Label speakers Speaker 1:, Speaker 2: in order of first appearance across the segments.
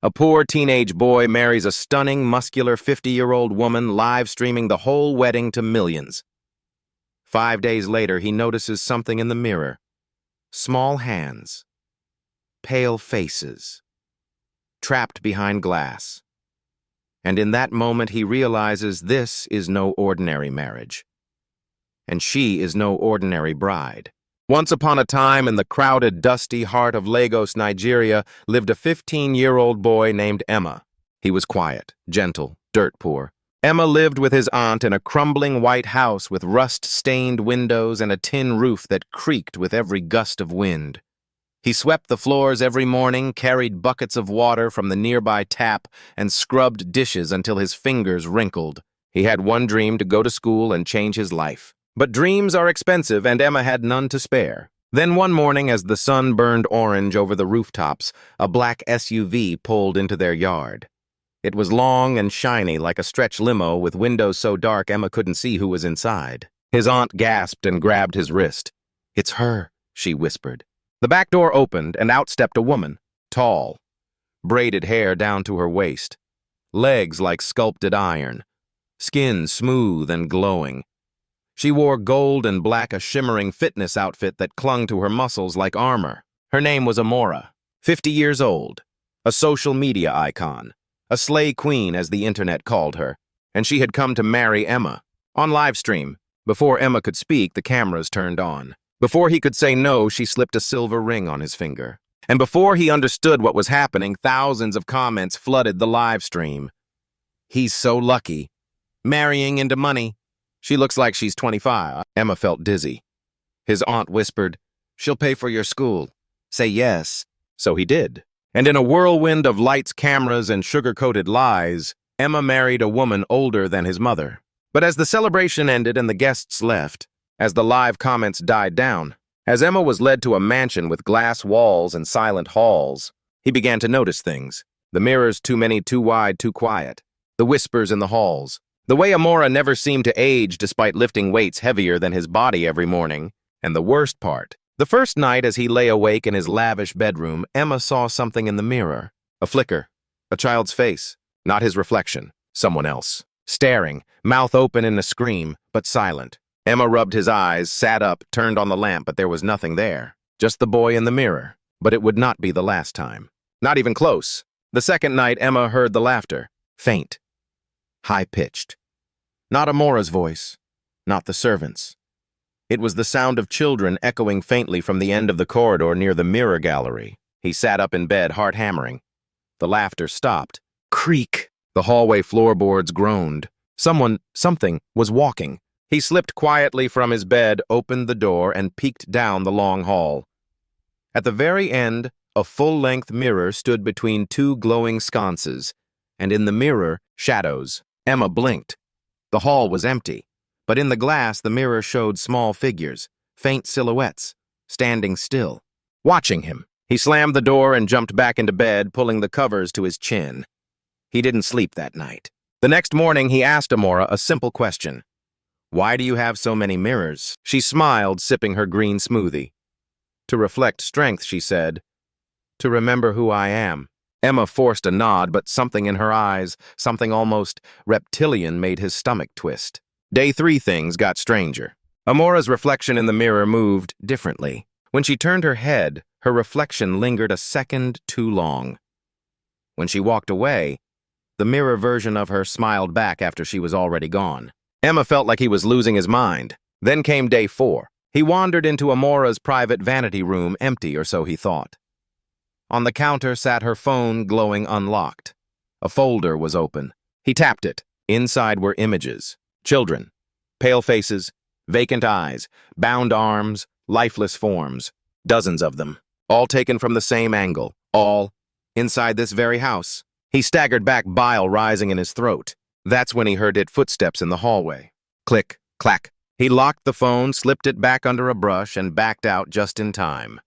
Speaker 1: A poor teenage boy marries a stunning, muscular 50-year-old woman, live streaming the whole wedding to millions. 5 days later, he notices something in the mirror. Small hands. Pale faces. Trapped behind glass. And in that moment, he realizes this is no ordinary marriage. And she is no ordinary bride. Once upon a time, in the crowded, dusty heart of Lagos, Nigeria, lived a 15-year-old boy named Emma. He was quiet, gentle, dirt poor. Emma lived with his aunt in a crumbling white house with rust-stained windows and a tin roof that creaked with every gust of wind. He swept the floors every morning, carried buckets of water from the nearby tap, and scrubbed dishes until his fingers wrinkled. He had one dream: to go to school and change his life. But dreams are expensive, and Emma had none to spare. Then one morning, as the sun burned orange over the rooftops, a black SUV pulled into their yard. It was long and shiny, like a stretch limo, with windows so dark Emma couldn't see who was inside. His aunt gasped and grabbed his wrist. "It's her," she whispered. The back door opened, and out stepped a woman, tall, braided hair down to her waist, legs like sculpted iron, skin smooth and glowing. She wore gold and black, a shimmering fitness outfit that clung to her muscles like armor. Her name was Amora, 50 years old, a social media icon, a slay queen as the internet called her, and she had come to marry Emma. On livestream, before Emma could speak, the cameras turned on. Before he could say no, she slipped a silver ring on his finger. And before he understood what was happening, thousands of comments flooded the livestream. "He's so lucky. Marrying into money. She looks like she's 25. Emma felt dizzy. His aunt whispered, "She'll pay for your school. Say yes." So he did. And in a whirlwind of lights, cameras, and sugar-coated lies, Emma married a woman older than his mother. But as the celebration ended and the guests left, as the live comments died down, as Emma was led to a mansion with glass walls and silent halls, he began to notice things. The mirrors, too many, too wide, too quiet. The whispers in the halls. The way Amora never seemed to age despite lifting weights heavier than his body every morning. And the worst part, the first night as he lay awake in his lavish bedroom, Emma saw something in the mirror. A flicker. A child's face. Not his reflection. Someone else. Staring, mouth open in a scream, but silent. Emma rubbed his eyes, sat up, turned on the lamp, but there was nothing there. Just the boy in the mirror. But it would not be the last time. Not even close. The second night, Emma heard the laughter. Faint. High-pitched. Not Amora's voice. Not the servants'. It was the sound of children echoing faintly from the end of the corridor near the mirror gallery. He sat up in bed, heart hammering. The laughter stopped. Creak. The hallway floorboards groaned. Something was walking. He slipped quietly from his bed, opened the door, and peeked down the long hall. At the very end, a full-length mirror stood between two glowing sconces, and in the mirror, shadows. Emma blinked. The hall was empty, but in the glass the mirror showed small figures, faint silhouettes, standing still, watching him. He slammed the door and jumped back into bed, pulling the covers to his chin. He didn't sleep that night. The next morning he asked Amora a simple question. "Why do you have so many mirrors?" She smiled, sipping her green smoothie. "To reflect strength," she said. "To remember who I am." Emma forced a nod, but something in her eyes, something almost reptilian, made his stomach twist. Day 3 things got stranger. Amora's reflection in the mirror moved differently. When she turned her head, her reflection lingered a second too long. When she walked away, the mirror version of her smiled back after she was already gone. Emma felt like he was losing his mind. Then came day 4. He wandered into Amora's private vanity room, empty, or so he thought. On the counter sat her phone, glowing unlocked. A folder was open. He tapped it. Inside were images. Children. Pale faces. Vacant eyes. Bound arms. Lifeless forms. Dozens of them. All taken from the same angle. All inside this very house. He staggered back, bile rising in his throat. That's when he heard footsteps in the hallway. Click, clack. He locked the phone, slipped it back under a brush, and backed out just in time.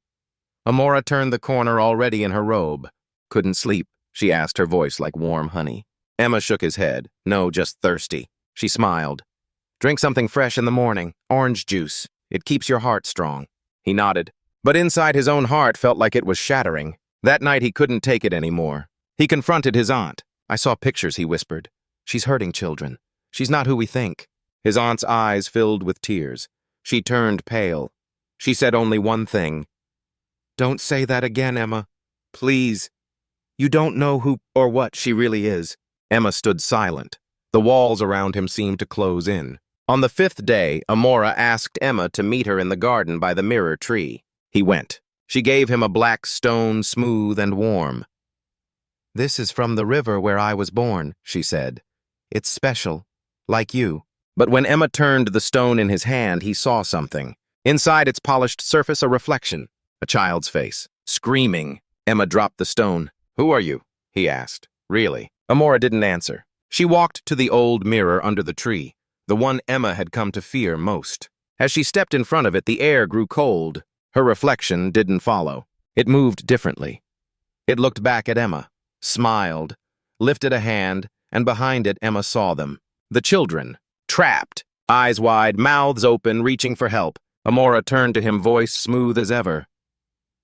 Speaker 1: Amora turned the corner, already in her robe. "Couldn't sleep?" she asked, her voice like warm honey. Emma shook his head. "No, just thirsty." She smiled. "Drink something fresh in the morning. Orange juice. It keeps your heart strong." He nodded. But inside his own heart felt like it was shattering. That night he couldn't take it anymore. He confronted his aunt. "I saw pictures," he whispered. "She's hurting children. She's not who we think." His aunt's eyes filled with tears. She turned pale. She said only one thing. "Don't say that again, Emma. Please. You don't know who or what she really is." Emma stood silent. The walls around him seemed to close in. On the 5th day, Amora asked Emma to meet her in the garden by the mirror tree. He went. She gave him a black stone, smooth and warm. "This is from the river where I was born," she said. "It's special, like you." But when Emma turned the stone in his hand, he saw something. Inside its polished surface, a reflection. A child's face. Screaming. Emma dropped the stone. "Who are you?" he asked. "Really?" Amora didn't answer. She walked to the old mirror under the tree, the one Emma had come to fear most. As she stepped in front of it, the air grew cold. Her reflection didn't follow. It moved differently. It looked back at Emma, smiled, lifted a hand, and behind it Emma saw them. The children, trapped, eyes wide, mouths open, reaching for help. Amora turned to him, voice smooth as ever.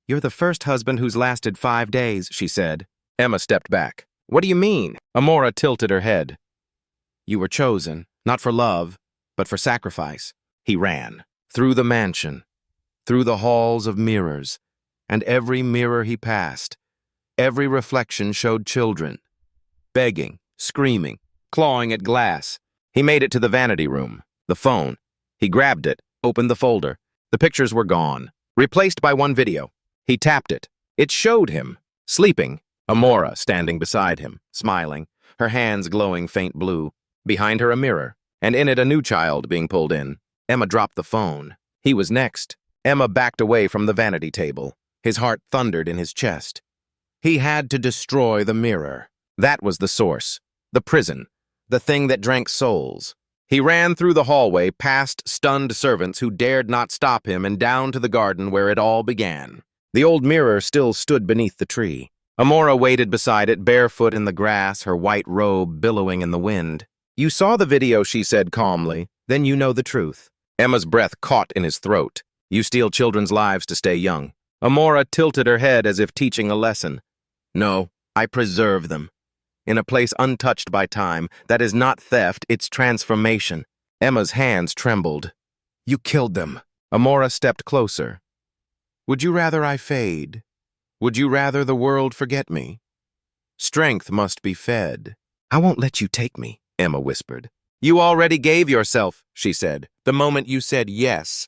Speaker 1: "You're the first husband who's lasted 5 days," she said. Emma stepped back. "What do you mean?" Amora tilted her head. "You were chosen, not for love, but for sacrifice." He ran, through the mansion, through the halls of mirrors, and every mirror he passed, every reflection showed children, begging, screaming, clawing at glass. He made it to the vanity room, the phone. He grabbed it, opened the folder. The pictures were gone, replaced by one video. He tapped it. It showed him, sleeping, Amora standing beside him, smiling, her hands glowing faint blue. Behind her a mirror, and in it a new child being pulled in. Emma dropped the phone. He was next. Emma backed away from the vanity table. His heart thundered in his chest. He had to destroy the mirror. That was the source, the prison, the thing that drank souls. He ran through the hallway, past stunned servants who dared not stop him, and down to the garden where it all began. The old mirror still stood beneath the tree. Amora waited beside it, barefoot in the grass, her white robe billowing in the wind. "You saw the video," she said calmly. "Then you know the truth." Emma's breath caught in his throat. "You steal children's lives to stay young." Amora tilted her head as if teaching a lesson. "No, I preserve them. In a place untouched by time. That is not theft, it's transformation." Emma's hands trembled. "You killed them." Amora stepped closer. "Would you rather I fade? Would you rather the world forget me? Strength must be fed." "I won't let you take me," Emma whispered. "You already gave yourself," she said, "the moment you said yes.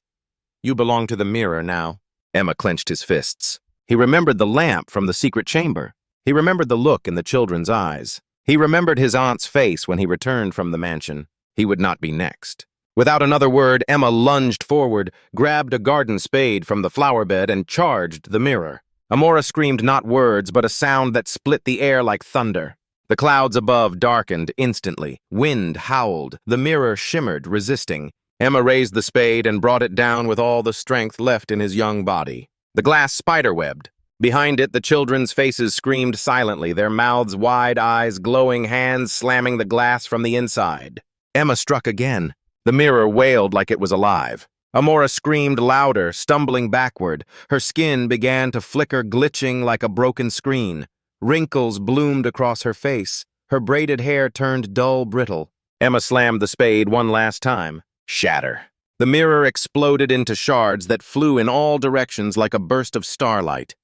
Speaker 1: You belong to the mirror now." Emma clenched his fists. He remembered the lamp from the secret chamber. He remembered the look in the children's eyes. He remembered his aunt's face when he returned from the mansion. He would not be next. Without another word, Emma lunged forward, grabbed a garden spade from the flower bed, and charged the mirror. Amora screamed not words, but a sound that split the air like thunder. The clouds above darkened instantly. Wind howled. The mirror shimmered, resisting. Emma raised the spade and brought it down with all the strength left in his young body. The glass spiderwebbed. Behind it, the children's faces screamed silently, their mouths wide, eyes glowing, hands slamming the glass from the inside. Emma struck again. The mirror wailed like it was alive. Amora screamed louder, stumbling backward. Her skin began to flicker, glitching like a broken screen. Wrinkles bloomed across her face. Her braided hair turned dull brittle. Emma slammed the spade one last time. Shatter. The mirror exploded into shards that flew in all directions like a burst of starlight.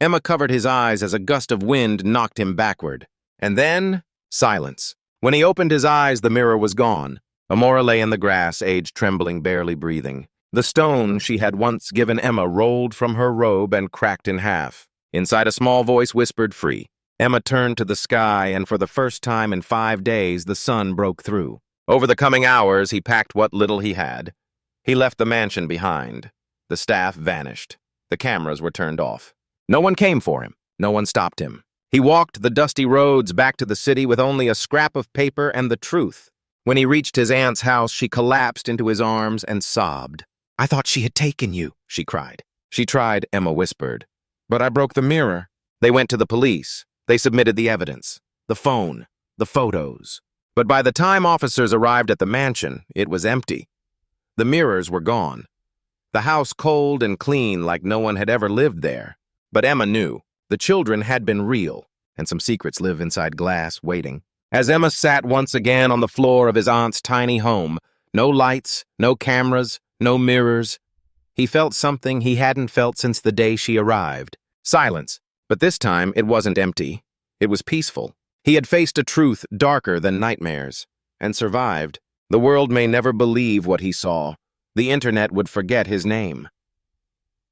Speaker 1: Emma covered his eyes as a gust of wind knocked him backward. And then, silence. When he opened his eyes, the mirror was gone. Amora lay in the grass, age trembling, barely breathing. The stone she had once given Emma rolled from her robe and cracked in half. Inside, a small voice whispered, "Free." Emma turned to the sky, and for the first time in 5 days, the sun broke through. Over the coming hours, he packed what little he had. He left the mansion behind. The staff vanished. The cameras were turned off. No one came for him. No one stopped him. He walked the dusty roads back to the city with only a scrap of paper and the truth. When he reached his aunt's house, she collapsed into his arms and sobbed. "I thought she had taken you," she cried. "She tried," Emma whispered. "But I broke the mirror." They went to the police. They submitted the evidence. The phone. The photos. But by the time officers arrived at the mansion, it was empty. The mirrors were gone. The house cold and clean like no one had ever lived there. But Emma knew. The children had been real. and some secrets live inside glass, waiting. As Emma sat once again on the floor of his aunt's tiny home, no lights, no cameras, no mirrors, he felt something he hadn't felt since the day she arrived. Silence. But this time, it wasn't empty. It was peaceful. He had faced a truth darker than nightmares, and survived. The world may never believe what he saw. The internet would forget his name.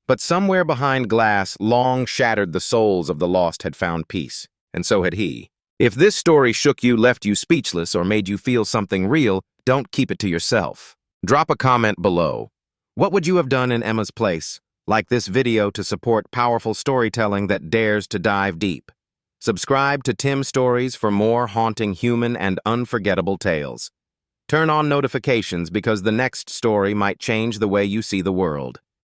Speaker 1: But somewhere behind glass, long shattered, the souls of the lost had found peace, and so had he. If this story shook you, left you speechless, or made you feel something real, don't keep it to yourself. Drop a comment below. What would you have done in Emma's place? Like this video to support powerful storytelling that dares to dive deep. Subscribe to Tim Stories for more haunting human and unforgettable tales. Turn on notifications because the next story might change the way you see the world.